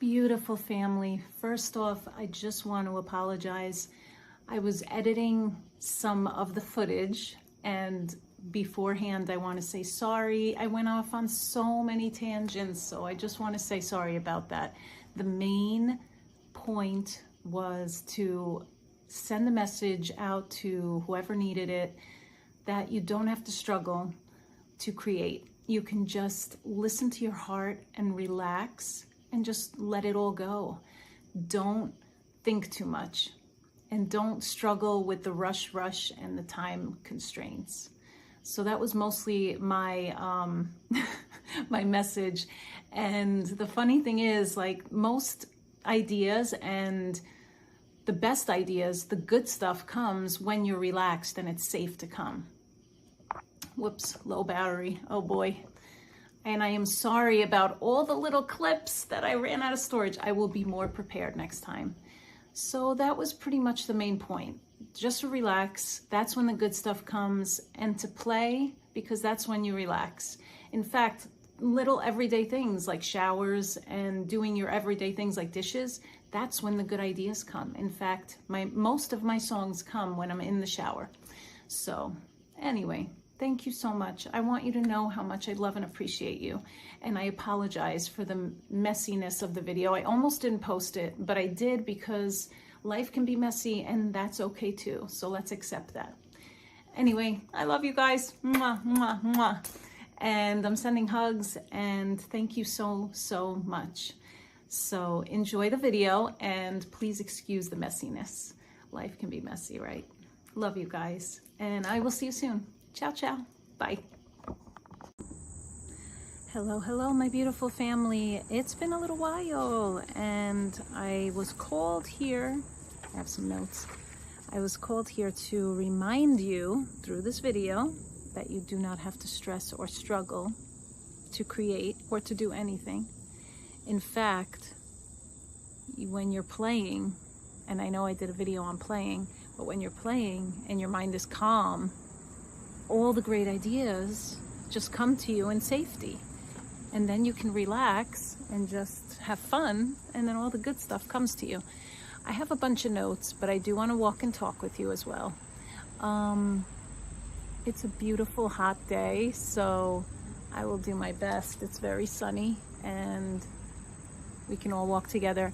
Beautiful family. First off, I just want to apologize. I was editing some of the footage, and beforehand I want to say sorry. I went off on so many tangents, so I just want to say sorry about that. The main point was to send the message out to whoever needed it that you don't have to struggle to create. You can just listen to your heart and relax and just let it all go. Don't think too much, and don't struggle with the rush and the time constraints. So that was mostly my my message. And the funny thing is, like most ideas and the best ideas, the good stuff comes when you're relaxed and it's safe to come. Whoops, low battery, oh boy. And I am sorry about all the little clips that I ran out of storage. I will be more prepared next time. So that was pretty much the main point. Just to relax, that's when the good stuff comes, and to play, because that's when you relax. In fact, little everyday things like showers and doing your everyday things like dishes, that's when the good ideas come. In fact, most of my songs come when I'm in the shower. So anyway, thank you so much. I want you to know how much I love and appreciate you. And I apologize for the messiness of the video. I almost didn't post it, but I did because life can be messy, and that's okay too. So let's accept that. Anyway, I love you guys. Mwah, mwah, mwah. And I'm sending hugs, and thank you so, so much. So enjoy the video, and please excuse the messiness. Life can be messy, right? Love you guys, and I will see you soon. Ciao, ciao. Bye. Hello, hello, my beautiful family. It's been a little while, and I was called here. I have some notes. I was called here to remind you through this video that you do not have to stress or struggle to create or to do anything. In fact, when you're playing, and I know I did a video on playing, but when you're playing and your mind is calm, all the great ideas just come to you in safety. And then you can relax and just have fun, and then all the good stuff comes to you. I have a bunch of notes, but I do want to walk and talk with you as well. It's a beautiful hot day, so I will do my best. It's very sunny, and we can all walk together.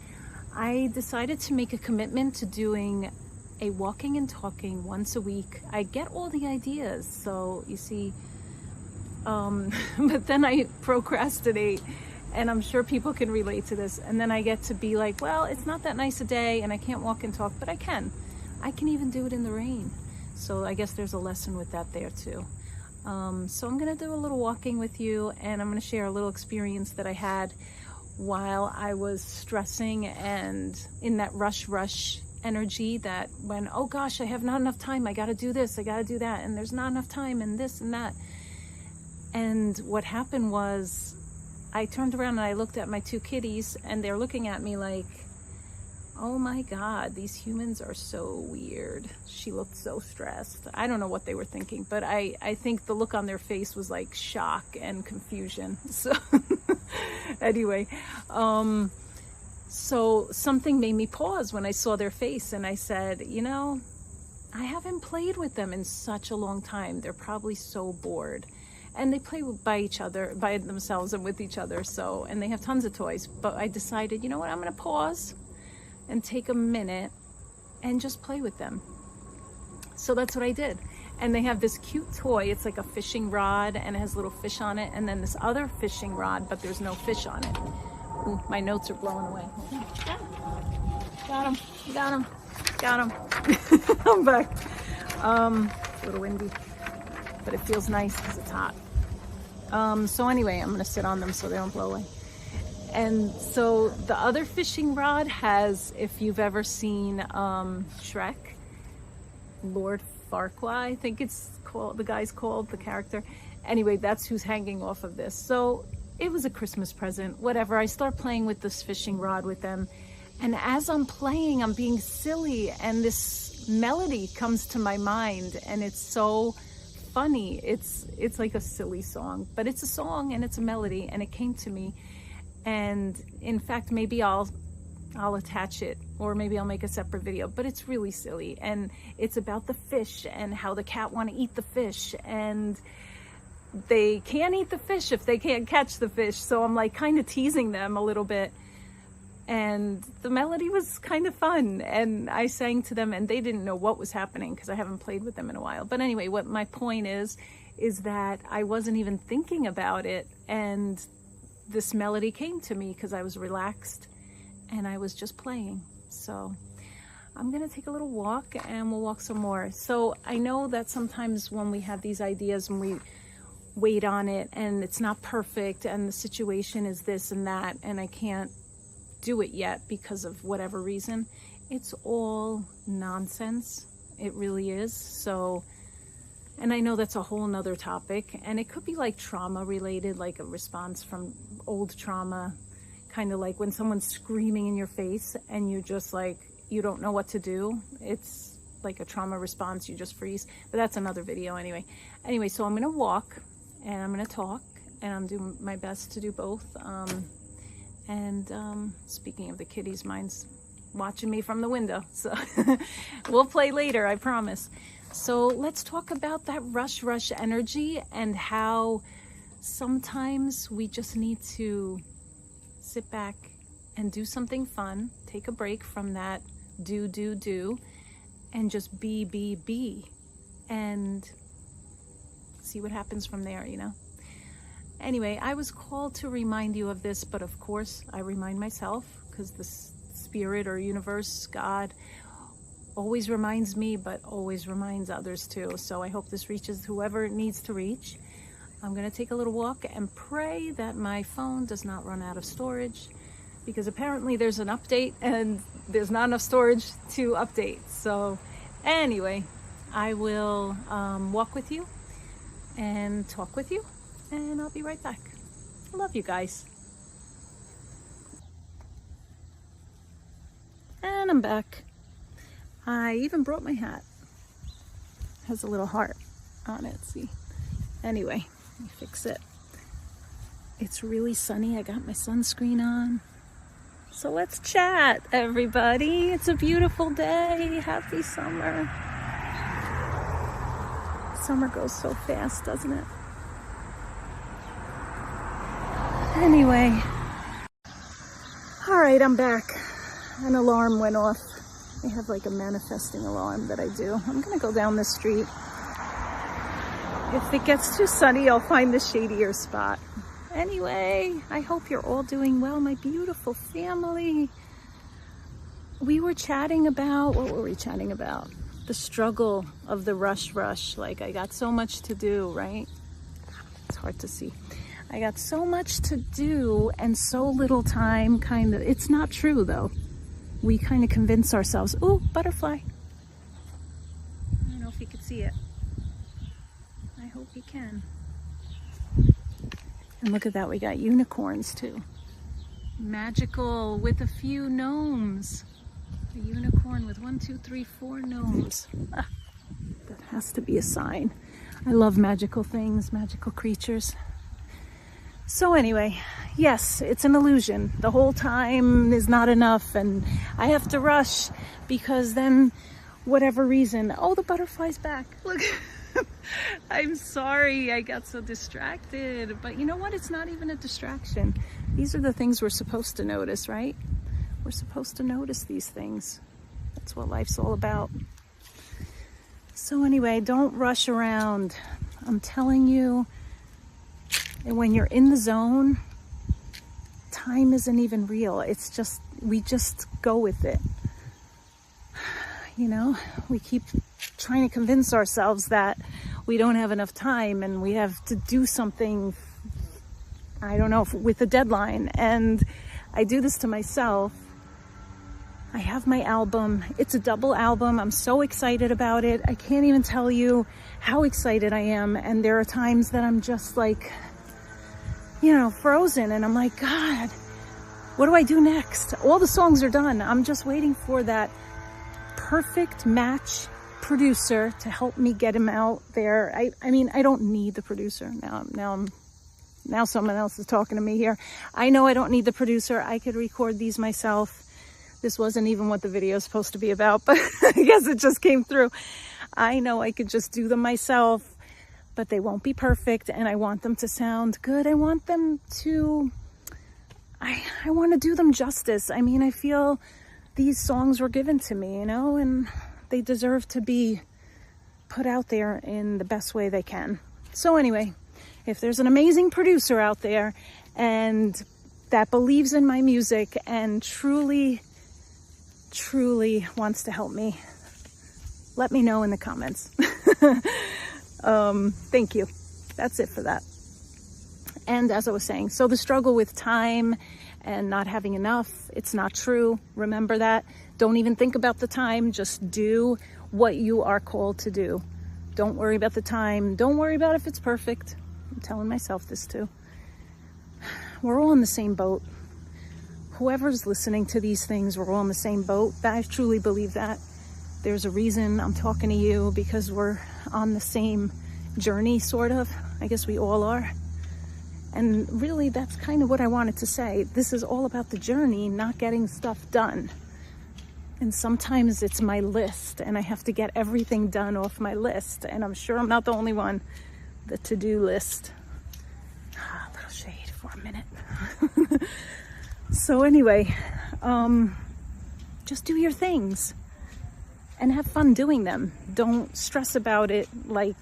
I decided to make a commitment to doing a walking and talking once a week. I get all the ideas, so you see, but then I procrastinate, and I'm sure people can relate to this. And then I get to be like, well, it's not that nice a day and I can't walk and talk, but I can even do it in the rain. So I guess there's a lesson with that there too. So I'm gonna do a little walking with you, and I'm gonna share a little experience that I had while I was stressing and in that rush energy, that when, oh gosh, I have not enough time, I gotta do this, I gotta do that, and there's not enough time, and this and that. And what happened was, I turned around and I looked at my two kitties, and they're looking at me like, oh my God, these humans are so weird. She looked so stressed. I don't know what they were thinking, but I think the look on their face was like shock and confusion. So anyway, so something made me pause when I saw their face, and I said, you know, I haven't played with them in such a long time. They're probably so bored. And they play by each other, by themselves and with each other. So, and they have tons of toys. But I decided, you know what, I'm gonna pause and take a minute and just play with them. So that's what I did. And they have this cute toy. It's like a fishing rod, and it has little fish on it. And then this other fishing rod, but there's no fish on it. Ooh, my notes are blowing away. Got him, got him, got him. I'm back. It's a little windy, but it feels nice because it's hot. So anyway, I'm gonna sit on them so they don't blow away. And so the other fishing rod has, if you've ever seen Shrek, Lord Farquaad, I think it's called, the guy's called, the character. Anyway, that's who's hanging off of this. So it was a Christmas present, whatever. I start playing with this fishing rod with them. And as I'm playing, I'm being silly, and this melody comes to my mind, and it's so funny. It's like a silly song, but it's a song and it's a melody, and it came to me. And in fact, maybe I'll attach it, or maybe I'll make a separate video, but it's really silly. And it's about the fish and how the cat want to eat the fish, and they can't eat the fish if they can't catch the fish. So I'm like kind of teasing them a little bit. And the melody was kind of fun, and I sang to them, and they didn't know what was happening because I haven't played with them in a while. But anyway, what my point is that I wasn't even thinking about it, and this melody came to me because I was relaxed and I was just playing. So I'm gonna take a little walk, and we'll walk some more. So I know that sometimes when we have these ideas and we wait on it and it's not perfect and the situation is this and that and I can't do it yet because of whatever reason, it's all nonsense. It really is. So, and I know that's a whole nother topic, and it could be like trauma related, like a response from old trauma, kind of like when someone's screaming in your face and you're just like, you don't know what to do. It's like a trauma response, you just freeze. But that's another video anyway. Anyway, so I'm gonna walk and I'm gonna talk, and I'm doing my best to do both. Speaking of the kitties, mine's watching me from the window, so we'll play later, I promise. So let's talk about that rush energy, and how sometimes we just need to sit back and do something fun, take a break from that do, and just be, and see what happens from there, you know? Anyway, I was called to remind you of this, but of course I remind myself, because the spirit or universe, God, always reminds me, but always reminds others too. So I hope this reaches whoever it needs to reach. I'm gonna take a little walk and pray that my phone does not run out of storage, because apparently there's an update and there's not enough storage to update. So anyway, I will walk with you and talk with you, and I'll be right back. I love you guys. And I'm back. I even brought my hat. It has a little heart on it, see? Anyway, let me fix it. It's really sunny. I got my sunscreen on. So let's chat, everybody. It's a beautiful day. Happy summer. Summer goes so fast, doesn't it? Anyway, all right, I'm back. An alarm went off. I have like a manifesting alarm that I do. I'm gonna go down the street. If it gets too sunny, I'll find the shadier spot. Anyway, I hope you're all doing well, my beautiful family. We were chatting about, what were we chatting about? The struggle of the rush. Like, I got so much to do, right? It's hard to see. I got so much to do and so little time, kind of. It's not true though. We kind of convince ourselves, ooh, butterfly. I don't know if you could see it. I hope you can. And look at that, we got unicorns too. Magical with a few gnomes. A unicorn with 1, 2, 3, 4 gnomes. Ah, that has to be a sign. I love magical things, magical creatures. So anyway, yes, it's an illusion. The whole time is not enough, and I have to rush because then whatever reason, oh, the butterfly's back. Look, I'm sorry, I got so distracted. But you know what? It's not even a distraction. These are the things we're supposed to notice, right? We're supposed to notice these things. That's what life's all about. So anyway, don't rush around. I'm telling you, and when you're in the zone, time isn't even real. It's just, we just go with it. You know, we keep trying to convince ourselves that we don't have enough time and we have to do something, I don't know, with a deadline. And I do this to myself. I have my album. It's a double album. I'm so excited about it. I can't even tell you how excited I am. And there are times that I'm just like, you know, frozen, and I'm like, God, what do I do next? All the songs are done. I'm just waiting for that perfect match producer to help me get him out there. I mean, I don't need the producer now. I'm now someone else is talking to me here. I know I don't need the producer. I could record these myself. This wasn't even what the video is supposed to be about, but I guess it just came through. I know I could just do them myself, but they won't be perfect, and I want them to sound good. I want them to, I want to do them justice. I mean, I feel these songs were given to me, you know, and they deserve to be put out there in the best way they can. So anyway, if there's an amazing producer out there and that believes in my music and truly wants to help me, let me know in the comments. Thank you. That's it for that. And as I was saying, so the struggle with time and not having enough, it's not true. Remember that. Don't even think about the time. Just do what you are called to do. Don't worry about the time. Don't worry about if it's perfect. I'm telling myself this too. We're all in the same boat. Whoever's listening to these things, we're all in the same boat. I truly believe that. There's a reason I'm talking to you, because we're on the same journey, sort of. I guess we all are. And really, that's kind of what I wanted to say. This is all about the journey, not getting stuff done. And sometimes it's my list, and I have to get everything done off my list. And I'm sure I'm not the only one. The to-do list. A little shade for a minute. So anyway, just do your things and have fun doing them. Don't stress about it like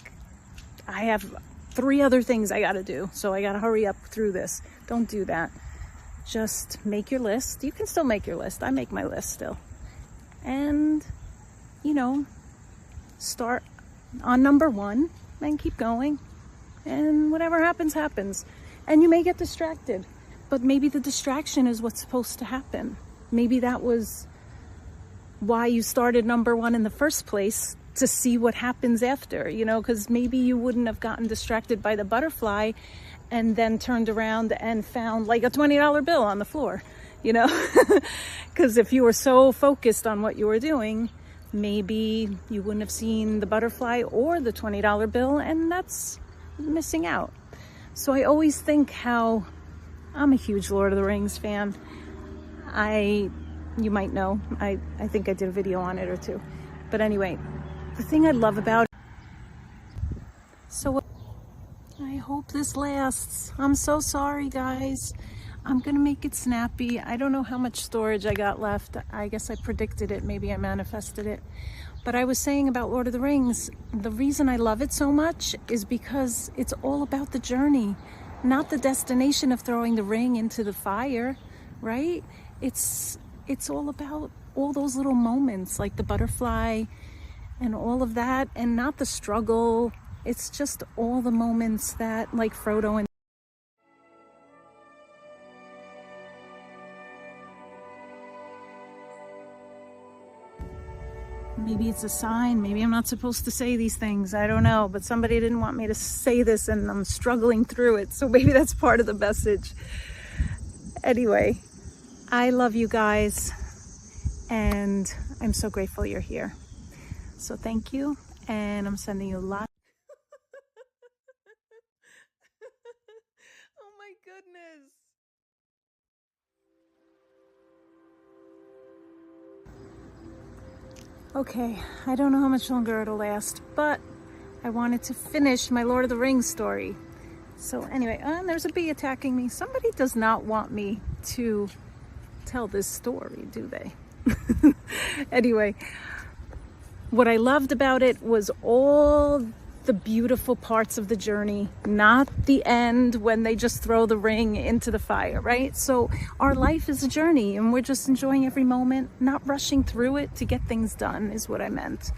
I have 3 other things I gotta do, so I gotta hurry up through this. Don't do that. Just make your list. You can still make your list. I make my list still. And, you know, start on number 1 and keep going. And whatever happens, happens. And you may get distracted, but maybe the distraction is what's supposed to happen. Maybe that was why you started number 1 in the first place, to see what happens after, you know, because maybe you wouldn't have gotten distracted by the butterfly and then turned around and found like a $20 bill on the floor, you know, because if you were so focused on what you were doing, maybe you wouldn't have seen the butterfly or the $20 bill, and that's missing out. So I always think how I'm a huge Lord of the Rings fan. You might know, I think I did a video on it or 2. But anyway, the thing I love about it, so I hope this lasts. I'm so sorry, guys. I'm gonna make it snappy. I don't know how much storage I got left. I guess I predicted it, maybe I manifested it. But I was saying about Lord of the Rings, the reason I love it so much is because it's all about the journey, not the destination of throwing the ring into the fire, right? It's all about all those little moments, like the butterfly and all of that, and not the struggle. It's just all the moments that, like Frodo and maybe it's a sign. Maybe I'm not supposed to say these things. I don't know, but somebody didn't want me to say this and I'm struggling through it. So maybe that's part of the message. Anyway, I love you guys and I'm so grateful you're here. So thank you, and I'm sending you a lot. Oh my goodness. Okay, I don't know how much longer it'll last, but I wanted to finish my Lord of the Rings story. So anyway, there's a bee attacking me. Somebody does not want me to tell this story, do they? Anyway, what I loved about it was all the beautiful parts of the journey, not the end when they just throw the ring into the fire, right? So our life is a journey and we're just enjoying every moment, not rushing through it to get things done is what I meant.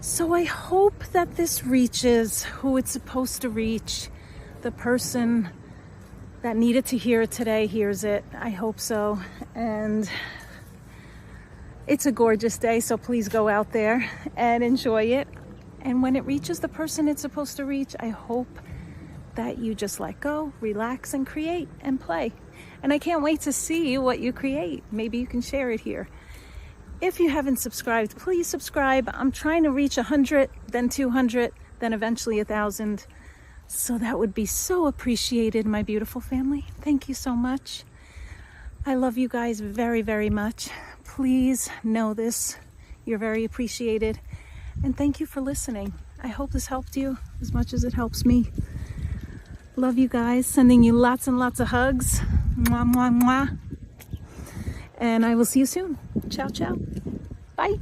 So I hope that this reaches who it's supposed to reach. The person that needed to hear it today hears it. I hope so. And it's a gorgeous day, so please go out there and enjoy it. And when it reaches the person it's supposed to reach, I hope that you just let go, relax, and create and play. And I can't wait to see what you create. Maybe you can share it here. If you haven't subscribed, please subscribe. I'm trying to reach 100, then 200, then eventually 1,000. So that would be so appreciated, my beautiful family. Thank you so much. I love you guys very, very much. Please know this. You're very appreciated. And thank you for listening. I hope this helped you as much as it helps me. Love you guys. Sending you lots and lots of hugs. Mwah, mwah, mwah. And I will see you soon. Ciao, ciao. Bye.